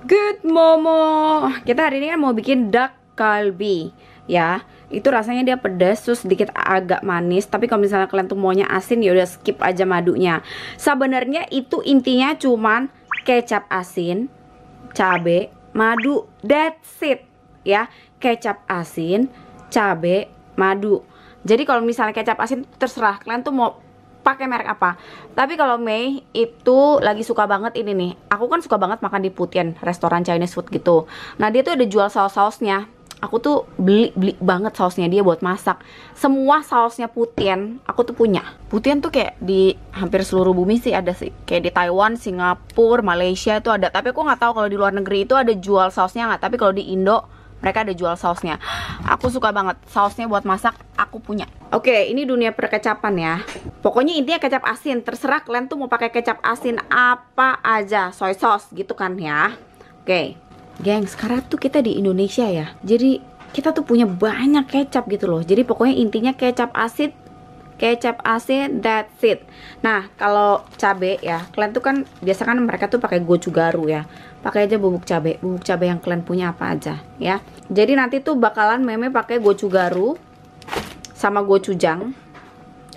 Good Momo. Kita hari ini kan mau bikin duck kalbi ya. Itu rasanya dia pedas terus sedikit agak manis. Tapi kalau misalnya kalian tuh maunya asin ya udah skip aja madunya. Sebenarnya itu intinya cuman kecap asin, cabe, madu, that's it ya. Kecap asin, cabe, madu. Jadi kalau misalnya kecap asin terserah kalian tuh mau pakai merek apa. Tapi kalau Mei itu lagi suka banget ini nih. Aku kan suka banget makan di Putian, restoran Chinese food gitu. Nah, dia tuh ada jual saus-sausnya. Aku tuh beli banget sausnya dia buat masak. Semua sausnya Putian aku tuh punya. Putian tuh kayak di hampir seluruh bumi sih ada sih. Kayak di Taiwan, Singapura, Malaysia itu ada. Tapi aku nggak tahu kalau di luar negeri itu ada jual sausnya nggak. Tapi kalau di Indo mereka ada jual sausnya. Aku suka banget sausnya buat masak, aku punya. Oke, ini dunia perkecapan ya. Pokoknya intinya kecap asin. Terserah kalian tuh mau pakai kecap asin apa aja, soy sauce gitu kan ya. Oke, geng, sekarang tuh kita di Indonesia ya. Jadi kita tuh punya banyak kecap gitu loh. Jadi pokoknya intinya kecap asin, that's it. Nah, kalau cabe ya, kalian tuh kan biasa kan mereka tuh pakai gochugaru ya. Pakai aja bubuk cabe yang kalian punya apa aja ya. Jadi nanti tuh bakalan Meme pakai gochugaru sama gochujang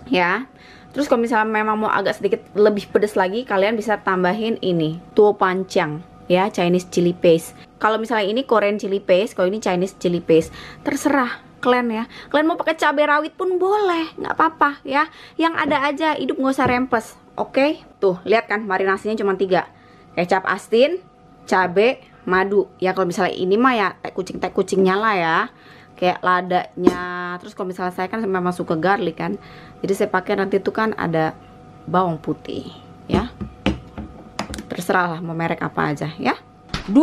ya. Terus kalau misalnya memang mau agak sedikit lebih pedas lagi, kalian bisa tambahin ini tuo pancang ya, Chinese chili paste. Kalau misalnya ini Korean chili paste, kalau ini Chinese chili paste, terserah kalian ya. Kalian mau pakai cabai rawit pun boleh, nggak apa-apa ya. Yang ada aja, hidup nggak usah rempes. Oke, tuh lihat kan marinasinya cuma 3. Kecap asin, cabe, madu. Ya kalau misalnya ini mah ya teh kucingnya lah ya. Kayak ladanya. Terus kalau misalnya saya kan memang suka garlic kan. Jadi saya pakai nanti tuh kan ada bawang putih ya. Terserah lah mau merek apa aja ya. 2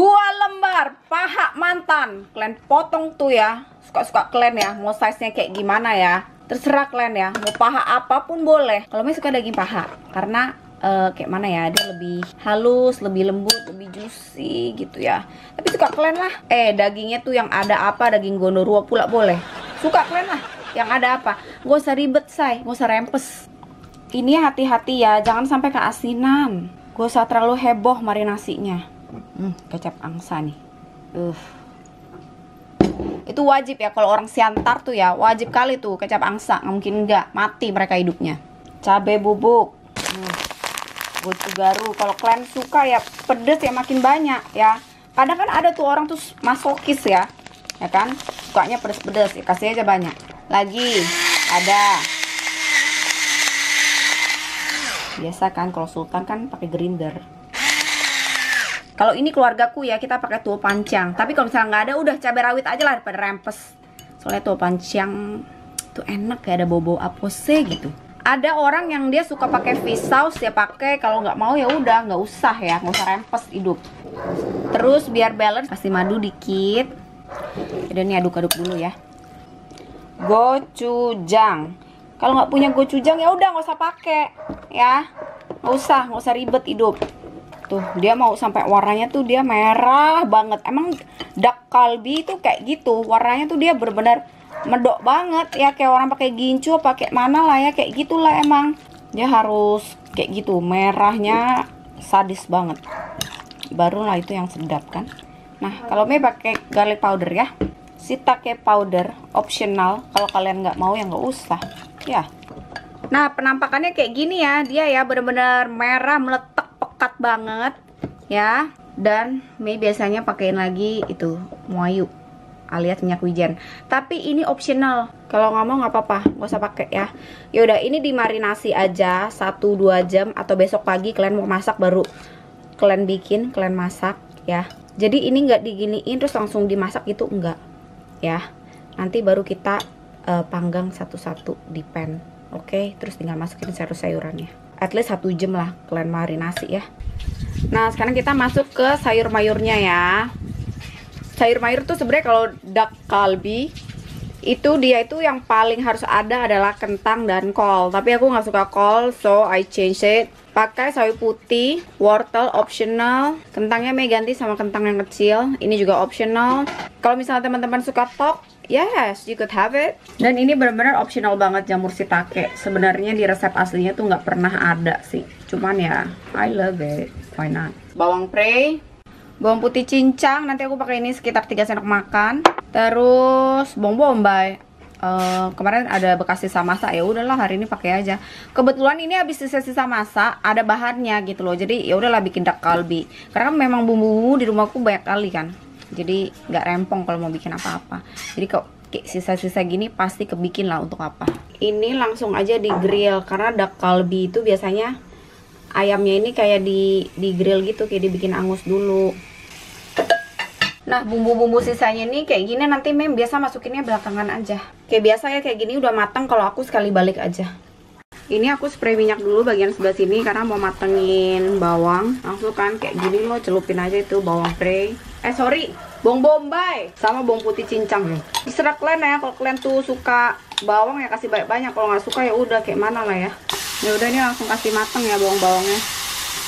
lembar paha mantan. Kalian potong tuh ya. Suka-suka kalian ya. Mau size-nya kayak gimana ya. Terserah kalian ya. Mau paha apapun boleh. Kalau saya suka daging paha. Karena kayak mana ya, dia lebih halus, lebih lembut, lebih juicy gitu ya. Tapi suka kalian lah. Dagingnya tuh yang ada apa, daging gondorua pula boleh. Suka kalian lah yang ada apa. Gak usah ribet say, gak usah rempes. Ini hati-hati ya, jangan sampai keasinan. Gak usah terlalu heboh marinasinya. Kecap angsa nih. Itu wajib ya, kalau orang Siantar tuh ya, wajib kali tuh kecap angsa. Nggak mungkin enggak, mati mereka hidupnya. Cabai bubuk. Gochugaru, kalau kalian suka ya pedes ya makin banyak ya. Kadang kan ada tuh orang tuh masokis ya kan, sukanya pedes-pedes ya, kasih aja banyak. Lagi ada biasa kan, kalau sultan kan pakai grinder. Kalau ini keluargaku ya kita pakai tuo pancang. Tapi kalau misalnya nggak ada, udah cabai rawit aja lah daripada rempes. Soalnya tuo pancang tuh enak kayak ada bobo apose gitu. Ada orang yang dia suka pakai fish sauce ya pakai, kalau nggak mau ya udah nggak usah ya, nggak usah rempes hidup. Terus biar balance kasih madu dikit. Jadi ini aduk-aduk dulu ya. Gochujang. Kalau nggak punya gochujang ya udah nggak usah pakai ya, nggak usah ribet hidup. Tuh dia mau sampai warnanya tuh dia merah banget. Emang duck kalbi itu kayak gitu, warnanya tuh dia bener-bener medok banget ya, kayak orang pakai gincu pakai mana lah ya, kayak gitulah emang. Dia harus kayak gitu, merahnya sadis banget. Barulah itu yang sedap kan. Nah, kalau Mei pakai garlic powder ya. Shiitake powder optional, kalau kalian nggak mau ya nggak usah ya. Nah, penampakannya kayak gini ya. Dia ya bener-bener merah meletak pekat banget ya. Dan Mei biasanya pakein lagi itu muayu alias minyak wijen, tapi ini optional. Kalau nggak mau nggak apa-apa, nggak usah pakai ya. Yaudah, ini dimarinasi aja 1-2 jam, atau besok pagi kalian mau masak baru kalian bikin, kalian masak ya. Jadi ini nggak diginiin terus langsung dimasak itu enggak ya. Nanti baru kita panggang satu-satu di pan. Oke, terus tinggal masukin sayur-sayurannya. At least 1 jam lah kalian marinasi ya. Nah, sekarang kita masuk ke sayur-mayurnya ya. Sayur mayur tuh sebenarnya kalau duck kalbi itu dia itu yang paling harus ada adalah kentang dan kol. Tapi aku nggak suka kol, so I change it. Pakai sawi putih, wortel optional. Kentangnya Mei ganti sama kentang yang kecil. Ini juga optional. Kalau misalnya teman-teman suka tok, yes, you could have it. Dan ini benar-benar optional banget jamur shiitake. Sebenarnya di resep aslinya tuh nggak pernah ada sih. Cuman ya, I love it. Why not? Bawang pre, Bawang putih cincang, nanti aku pakai ini sekitar 3 sendok makan. Terus bawang bombay. Kemarin ada bekas sisa masak, ya udahlah hari ini pakai aja. Kebetulan ini habis sisa-sisa masak, ada bahannya gitu loh. Jadi ya udahlah bikin dak kalbi. Karena kan memang bumbu-bumbu di rumahku banyak kali kan. Jadi nggak rempong kalau mau bikin apa-apa. Jadi kok sisa-sisa gini pasti kebikin lah untuk apa. Ini langsung aja di grill karena dak kalbi itu biasanya ayamnya ini kayak di grill gitu, kayak dibikin angus dulu. Nah, bumbu-bumbu sisanya ini kayak gini nanti Mem biasa masukinnya belakangan aja. Kayak biasa ya, kayak gini udah matang, kalau aku sekali balik aja. Ini aku spray minyak dulu bagian sebelah sini karena mau matengin bawang. Langsung kan kayak gini loh, celupin aja itu bawang pre. Bawang bombay sama bawang putih cincang. Terserah kalian ya, kalau kalian tuh suka bawang ya kasih banyak-banyak, kalau nggak suka ya udah kayak mana lah ya. Ya udah, ini langsung kasih mateng ya bawang-bawangnya.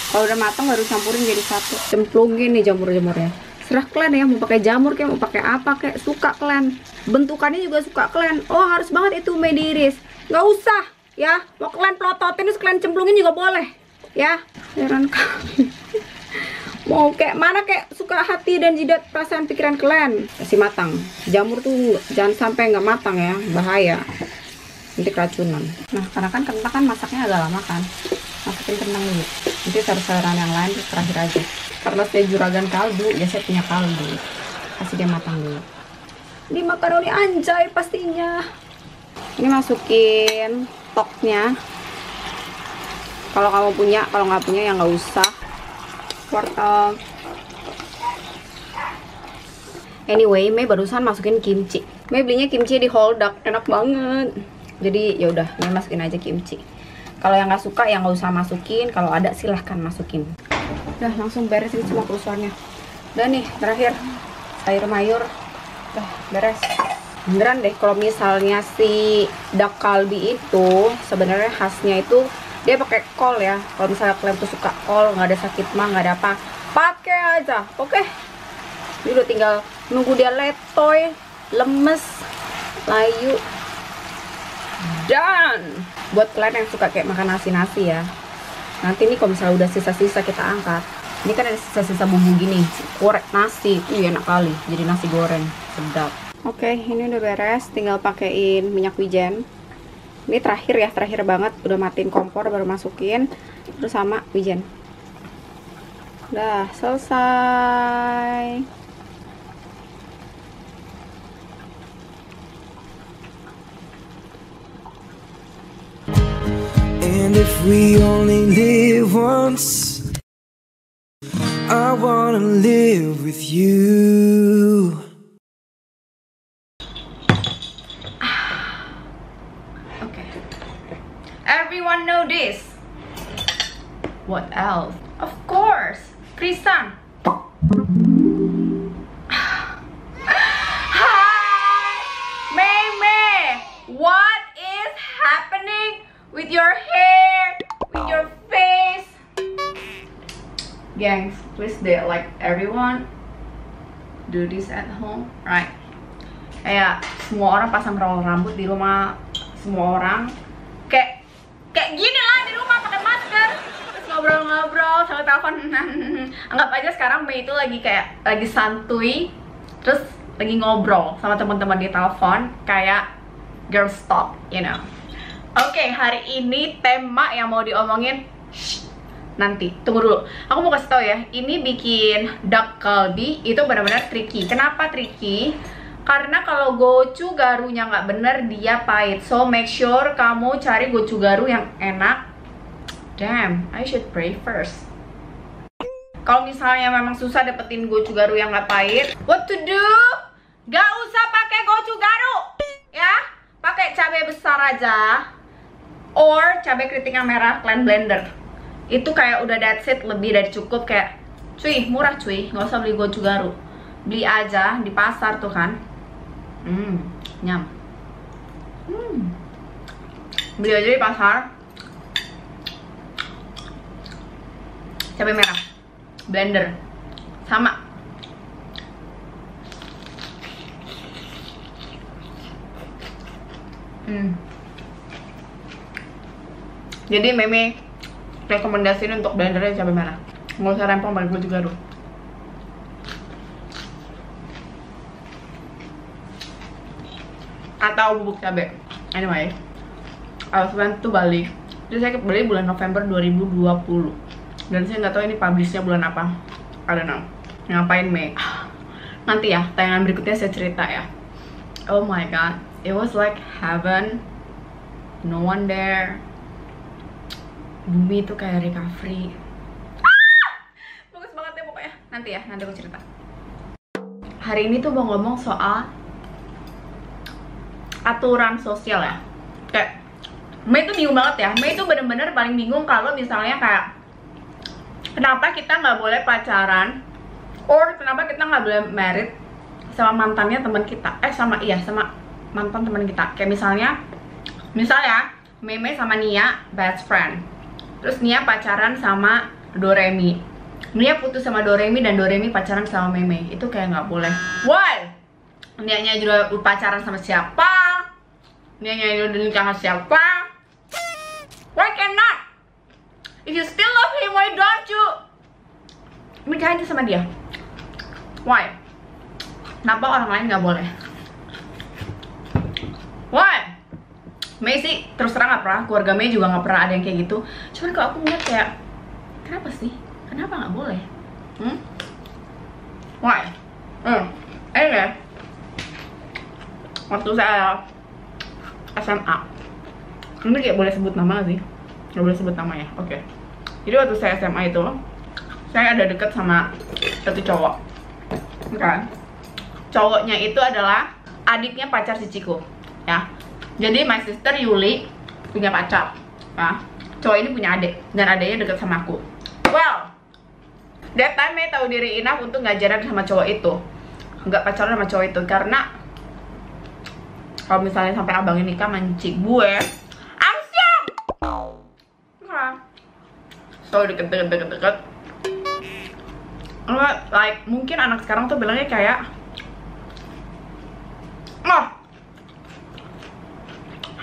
Kalau udah mateng baru campurin jadi satu. Cemplungin nih jamur-jamurnya. Serah kalian ya, mau pakai jamur kayak mau pakai apa kayak, suka kalian. Bentukannya juga suka kalian. Oh harus banget itu mie diiris, nggak usah ya. Mau kalian pelototin terus kalian cemplungin juga boleh ya. Heran kali. Mau kayak mana kayak suka hati dan jidat perasaan pikiran kalian. Kasih matang. Jamur tuh jangan sampai nggak matang ya, bahaya. Nanti keracunan. Nah karena kan kentang kan masaknya agak lama kan, masukin kentang dulu. Nanti sayur-sayuran yang lain terus terakhir aja. Karena saya juragan kaldu, ya saya punya kaldu. Kasih dia matang dulu. Ini makaroni anjay pastinya. Ini masukin toknya. Kalau kamu punya, kalau nggak punya ya nggak usah. Wortel. Anyway, Mei barusan masukin kimchi. Mei belinya kimchi di Holdak, enak banget. Jadi ya udah, Mei masukin aja kimchi. Kalau yang nggak suka ya nggak usah masukin. Kalau ada silahkan masukin. Udah langsung beresin semua kerusuhannya. Udah nih terakhir sayur mayur. Udah beres. Beneran deh kalau misalnya si dak kalbi itu sebenarnya khasnya itu dia pakai kol ya. Kalau misalnya kalian tuh suka kol, nggak ada sakit mah, nggak ada apa, pakai aja. Oke. Ini udah tinggal nunggu dia letoy, lemes, layu. Dan buat kalian yang suka kayak makan nasi-nasi ya, nanti nih kalau misalnya udah sisa-sisa kita angkat. Ini kan ada sisa-sisa bumbu gini, korek nasi, enak kali. Jadi nasi goreng, sedap. Oke, ini udah beres, tinggal pakein minyak wijen. Ini terakhir ya, terakhir banget. Udah matiin kompor baru masukin, terus sama wijen. Udah selesai. And if we only live once, I wanna live with you. Okay. Everyone know this. What else? Of course, Krisan. Hi, Mei. What is happening with your hair, with your face? Gangs, please deh, like everyone do this at home, right? Kayak semua orang pasang roll rambut di rumah, semua orang kayak gini lah di rumah pakai masker, terus ngobrol-ngobrol sambil telepon. Anggap aja sekarang Mei itu lagi santuy, terus lagi ngobrol sama teman-teman di telepon kayak girl stop, you know. Oke, hari ini tema yang mau diomongin nanti, tunggu dulu. Aku mau kasih tau ya, ini bikin dak kalbi itu benar-benar tricky. Kenapa tricky? Karena kalau gochugarunya nggak bener dia pahit. So make sure kamu cari gochugaru yang enak. Damn, I should pray first. Kalau misalnya memang susah dapetin gochugaru yang nggak pahit, what to do? Gak usah pakai gochugaru, ya. Pakai cabai besar aja, or cabai keriting yang merah, kalian blender. Itu kayak udah that's it, lebih dari cukup. Kayak cuy, murah cuy, nggak usah beli gochugaru. Beli aja di pasar tuh kan. Nyam. Beli aja di pasar. Cabai merah, blender, sama. Jadi Meme rekomendasiin untuk blendernya cabai merah. Nggak usah rempong pakai gochugaru. atau bubuk cabai. Anyway, I was went to Bali. Jadi saya ke Bali bulan November 2020. Dan saya nggak tahu ini publishnya bulan apa. I don't know. Ngapain Mei? Nanti ya, tayangan berikutnya saya cerita ya. Oh my god, it was like heaven. No one there. Bumi itu kayak recovery. Bagus banget ya pokoknya. Nanti aku cerita. Hari ini tuh mau ngomong soal aturan sosial ya. Kayak Mei tuh bingung banget ya. Mei tuh bener-bener paling bingung kalau misalnya kayak kenapa kita nggak boleh pacaran, or kenapa kita nggak boleh married sama mantannya teman kita, sama mantan teman kita. Kayak misalnya Mei sama Nia best friend, terus Nia pacaran sama Doremi, Nia putus sama Doremi, dan Doremi pacaran sama Mei. Itu kayak nggak boleh. Why? Nia juga pacaran sama siapa? Nia udah nikah sama siapa? Why cannot? If you still love him, why don't you nikahin sama dia? Why? Kenapa orang lain nggak boleh? Why? Mei sih terus terang nggak pernah, keluarga Mei juga nggak pernah ada yang kayak gitu. Cuman kalau aku ngeliat kayak, kenapa sih? Kenapa nggak boleh? Why? Anyway, waktu saya SMA, ini kayak boleh sebut nama sih? Nggak boleh sebut nama ya? Oke. Jadi waktu saya SMA itu, saya ada deket sama satu cowok. Kan? Cowoknya itu adalah adiknya pacar si Ciko, ya. Jadi my sister Yuli punya pacar, ya. Cowok ini punya adik, dan adiknya deket sama aku. Well, that time Mei tahu diri enough untuk nggak jalan sama cowok itu, nggak pacaran sama cowok itu, karena kalau misalnya sampai abangnya nikah mancing gue, I'm siap. So deket. Like mungkin anak sekarang tuh bilangnya kayak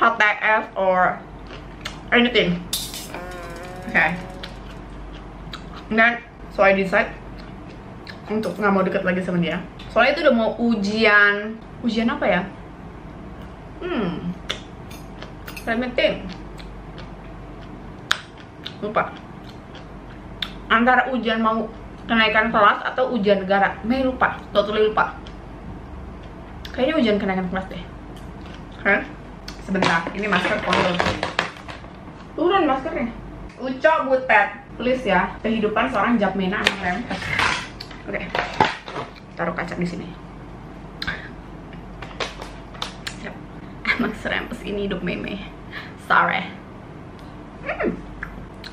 HTS or anything. Okay. Dan so I decide untuk nggak mau deket lagi sama dia. Soalnya itu udah mau ujian apa ya? Let me think. Lupa. Antara ujian mau kenaikan kelas atau ujian negara. Mei lupa, totally lupa. Kayaknya ujian kenaikan kelas deh. Oke. Sebentar, ini masker kotor. Turun maskernya. Ucok Butet, please ya. Kehidupan seorang Japmena anak rempes. Oke. Taruh kaca di sini. Siap. Anak serempes ini hidup Mei. Sorry.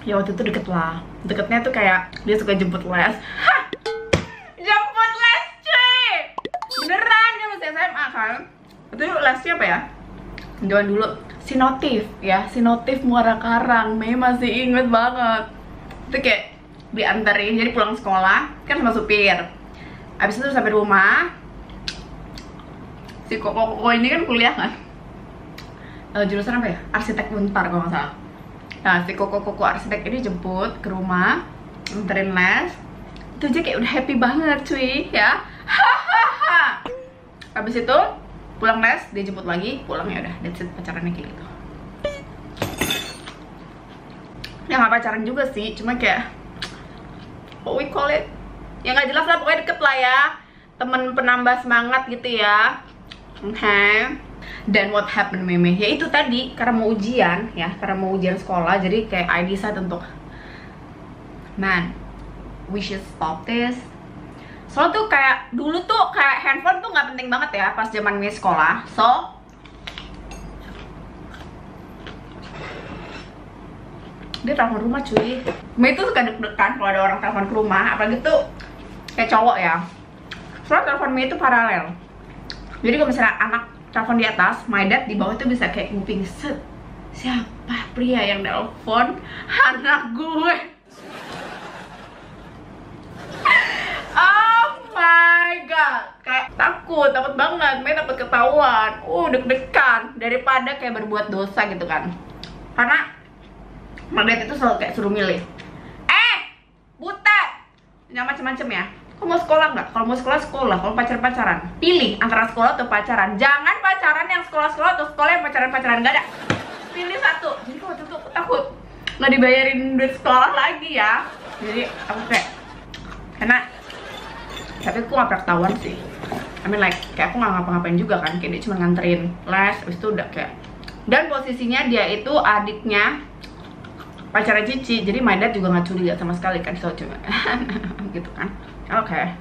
Ya waktu itu deket lah. Deketnya tuh kayak dia suka jemput les. Hah! Jemput les cuy! Beneran, dia masih SMA kan. Itu lesnya apa ya? Zaman dulu Sinotif ya, Sinotif Muara Karang. Mei masih inget banget. Itu kayak diantarin, jadi pulang sekolah kan sama supir. Abis itu sampai rumah, si Koko ini kan kuliah kan, jurusan apa ya? Arsitek Untar kalau nggak salah. Nah, si Koko arsitek ini jemput ke rumah, nganterin les. Itu aja kayak udah happy banget cuy ya. Hahaha. Habis itu pulang les, dia jemput lagi, pulang ya udah, that's it, pacarannya kayak gitu. Ya nggak pacaran juga sih, cuma kayak what we call it, ya nggak jelas lah, pokoknya deket lah ya, temen penambah semangat gitu ya. Oke. Dan what happened Meme? Ya itu tadi, karena mau ujian ya, karena mau ujian sekolah, jadi kayak I decide untuk, man, we should stop this. Soalnya tuh kayak dulu tuh kayak handphone tuh nggak penting banget ya pas zaman Mei sekolah. So dia telepon rumah cuy. Mei tuh suka deg-degan kalau ada orang telepon ke rumah, apalagi tuh kayak cowok ya. Soalnya telepon Mei itu paralel. Jadi kalau misalnya anak telepon di atas, my dad di bawah itu bisa kayak nguping set. Siapa pria yang telepon anak gue? Oh my god, kayak takut banget, Mei takut ketahuan, deg-degan daripada kayak berbuat dosa gitu kan. Karena Magnet itu selalu kayak suruh milih, butet, jangan macem-macem ya. Kamu mau sekolah nggak? Kalau mau sekolah, sekolah. Kalau pacaran, pilih antara sekolah atau pacaran. Jangan pacaran yang sekolah-sekolah atau sekolah yang pacaran-pacaran. Gak ada. Pilih satu. Jadi waktu itu aku takut nggak dibayarin duit sekolah lagi ya. Jadi aku karena tapi aku nggak pernah ketahuan sih. I mean like kayak aku nggak ngapa-ngapain juga kan. Kayak dia cuma nganterin les, habis itu udah kayak. Dan posisinya dia itu adiknya pacaran Cici, jadi my dad juga nggak curiga sama sekali kan, so cuma gitu kan. Oke.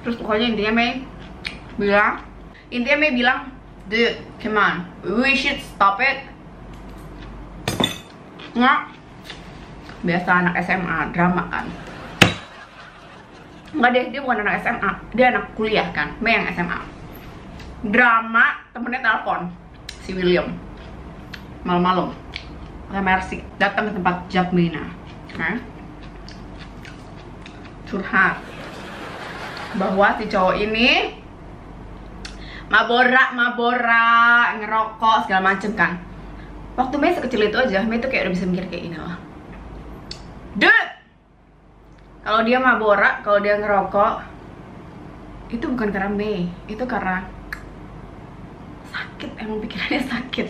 Terus pokoknya intinya Mei bilang, dude, come on, we should stop it. Nggak, biasa anak SMA drama kan. Enggak deh, dia bukan anak SMA, dia anak kuliah kan, Mei yang SMA. Drama, temennya telepon si William malam-malam, Mercy datang ke tempat Jabmina, curhat bahwa si cowok ini mabora, ngerokok segala macem kan. Waktu Mei sekecil itu aja, Mei tuh kayak udah bisa mikir kayak ini lah, dude, kalau dia mabora, kalau dia ngerokok, itu bukan karena Mei, itu karena sakit, emang pikirannya sakit.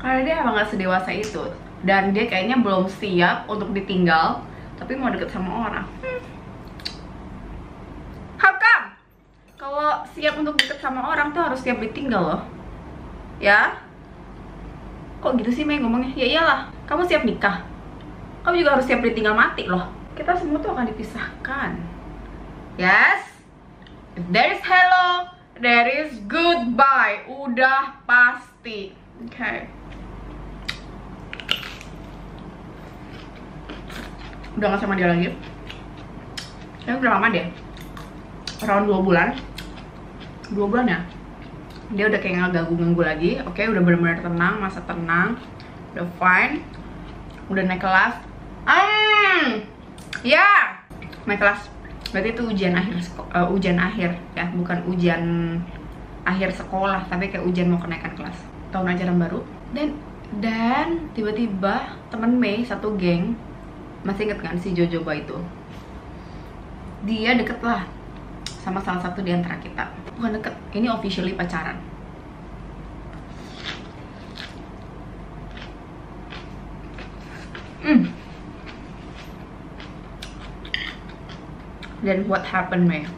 Karena dia emang gak sedewasa itu. Dan dia kayaknya belum siap untuk ditinggal, tapi mau deket sama orang. How come? Kalau siap untuk deket sama orang tuh harus siap ditinggal loh. Ya? Kok gitu sih Mei ngomongnya? Ya iyalah, kamu siap nikah, kamu juga harus siap ditinggal mati loh. Kita semua tuh akan dipisahkan. Yes? If there is hello, there is goodbye. Udah pasti. Oke. Udah gak sama dia lagi. Kayaknya udah lama deh. Around 2 bulan. 2 bulan ya? Dia udah kayak gak ganggu-ganggu lagi. Oke, udah bener-bener tenang, masa tenang. Udah fine. Udah naik kelas. Ya, naik kelas. Berarti itu ujian akhir ya, bukan ujian akhir sekolah, tapi kayak ujian mau kenaikan kelas, tahun ajaran baru. Dan tiba-tiba temen Mei satu geng, masih inget kan si Jojoba itu, dia deket lah sama salah satu di antara kita. Bukan deket, ini officially pacaran. Then what happened, Mei?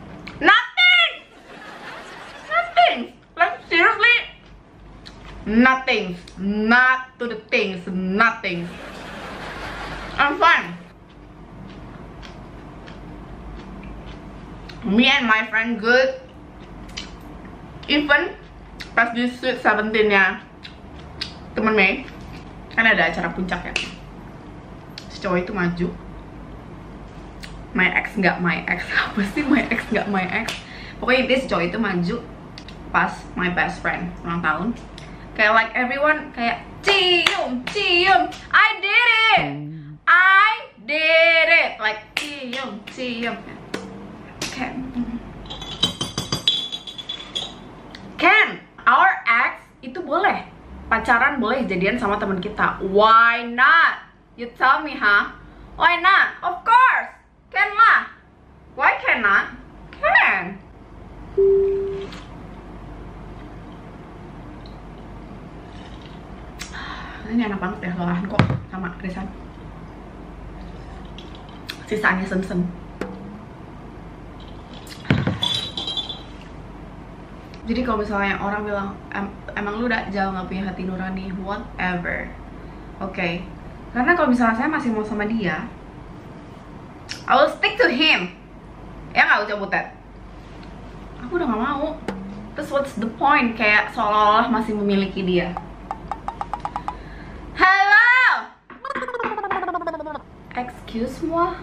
Nothing! Like seriously? Nothing. Not to the things. Nothing. I'm fine. Me and my friend good. Even pas di Sweet 17-nya temen Mei, kan ada acara puncak ya. Si cowok itu maju. My ex nggak my ex, apa sih my ex nggak my ex? Pokoknya intinya si cowok itu maju pas my best friend ulang tahun. Kayak like everyone kayak cium, I did it, like cium. Kayak Ken, our ex itu boleh pacaran, boleh jadian sama teman kita. Why not? You tell me, huh? Why not? Of course. Can lah. Why cannot? Can. Ini enak banget ya, lelahan kok sama Risan. Sisanya sen-sen. Jadi kalau misalnya orang bilang emang lu udah jauh gak punya hati nurani, whatever. Oke. Karena kalau misalnya saya masih mau sama dia, I will stick to him. Ya nggak, Uca Butet? Aku udah gak mau. Terus what's the point? Kayak seolah-olah masih memiliki dia. Hello? Excuse moi?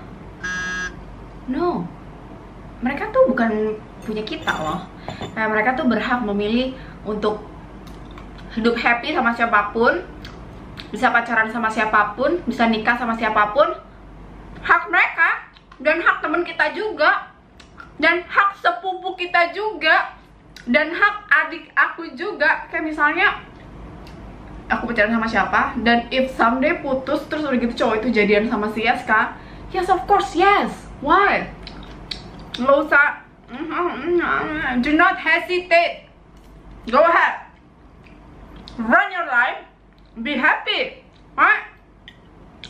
No. Mereka tuh bukan punya kita loh. Kayak mereka tuh berhak memilih untuk hidup happy sama siapapun, bisa pacaran sama siapapun, bisa nikah sama siapapun. Hak mereka. Dan hak temen kita juga, dan hak sepupu kita juga. dan hak adik aku juga. Kayak misalnya aku pacaran sama siapa, dan if someday putus terus udah gitu cowok itu jadian sama si Yeska, yes of course yes. Why? Nggak usah. Do not hesitate. Go ahead. Run your life. Be happy. Right?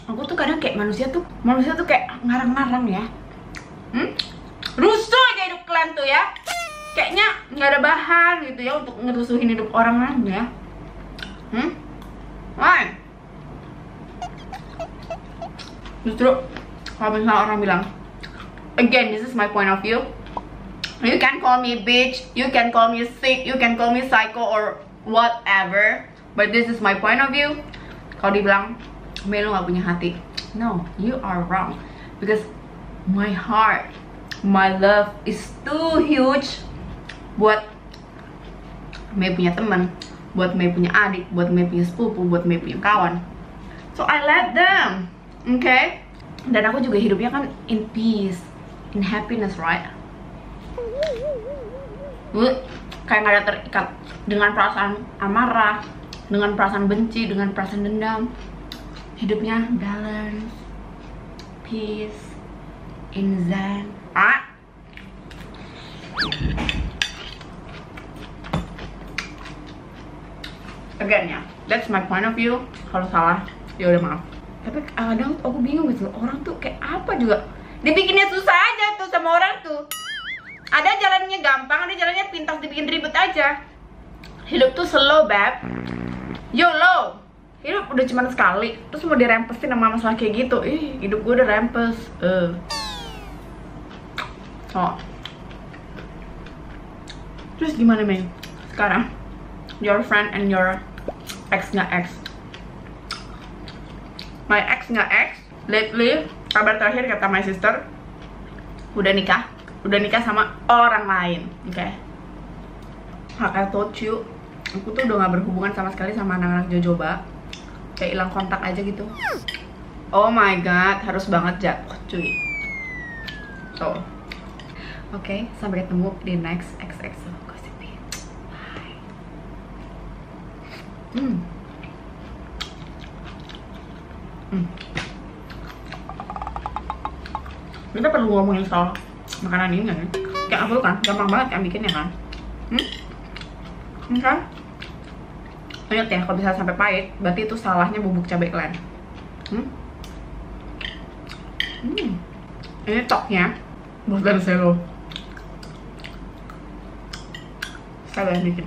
Aku tuh kadang kayak manusia tuh kayak ngarang-ngarang ya. Rusuh aja hidup kalian tuh ya. Kayaknya nggak ada bahan gitu ya untuk ngerusuhin hidup orang lain ya. Why? Justru kalau misalnya orang bilang, again, this is my point of view. You can call me bitch, you can call me sick, you can call me psycho or whatever, but this is my point of view. Kalau dibilang, Mei lu gak punya hati, no, you are wrong. Because my heart, my love is too huge buat Mei punya teman, buat Mei punya adik, buat Mei punya sepupu, buat Mei punya kawan. So I let them, okay? Dan aku juga hidupnya kan in peace, in happiness, right? Kayak gak ada terikat dengan perasaan amarah, dengan perasaan benci, dengan perasaan dendam. Hidupnya balance, peace, in zen. Again ya, that's my point of view. Kalau salah, ya udah maaf. Tapi kadang aku bingung gitu, orang tuh kayak apa juga dibikinnya susah aja tuh sama orang tuh. Ada jalannya gampang, ada jalannya pintas, dibikin ribet aja. Hidup tuh slow, beb. YOLO. Hidup udah cuma sekali, terus mau dirempesin sama masalah kayak gitu. Ih, hidup gue udah rempes. Terus gimana, Mei? Sekarang your friend and your ex nggak ex. My ex nggak ex. Lately, kabar terakhir kata my sister udah nikah sama orang lain, oke? Like I told you, aku tuh udah gak berhubungan sama sekali sama anak-anak jojoba, kayak hilang kontak aja gitu. Oh my god, harus banget jatuh, cuy. So, oke, sampai ketemu di next XXO Gossipy. Bye. Kita perlu ngomongin soal makanan ini kan? Kayak aku kan, gampang banget kan bikinnya kan? Ini kan? Ingat ya, kalau bisa sampai pahit, berarti itu salahnya bubuk cabai kalian. Ini toknya bukan selo. Saya bikin.